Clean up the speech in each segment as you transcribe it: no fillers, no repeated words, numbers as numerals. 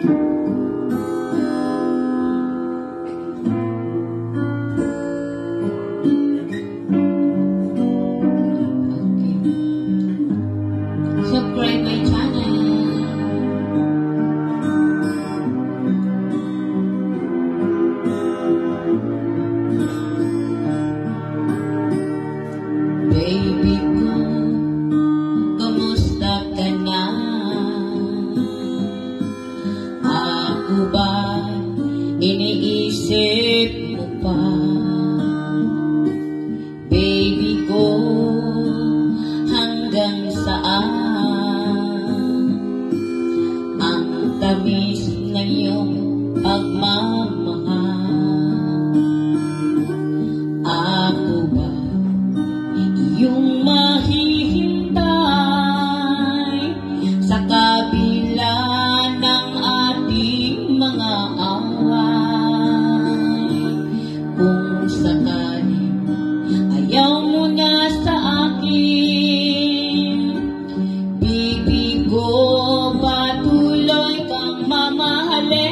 Subscribe my channel. Baby ko, kamusta ka na? Ako ba iniisip mo pa? Baby ko, hanggang saan ang tamis ng iyong pagmamahal? Ako ba iyong mahihintay sa kabila ng ating mga away? Kung sakaling ayaw mo na sa akin, baby ko, patuloy kang mamahalin.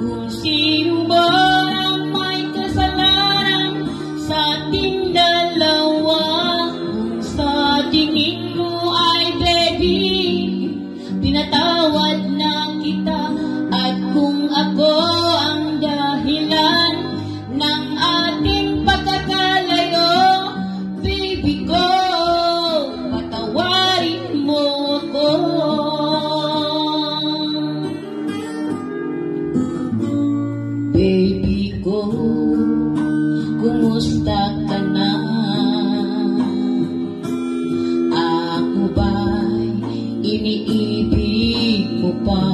Kung sino ba ang may kasalanan sa ating dalawa, kung sa tingin mo ay baby, pinatawad na kita. At kung ako ang dahilan ng ating pagkakalayo, baby ko, patawarin mo ako. Baby ko, kumusta ka na? Ako ba'y iniibig mo pa?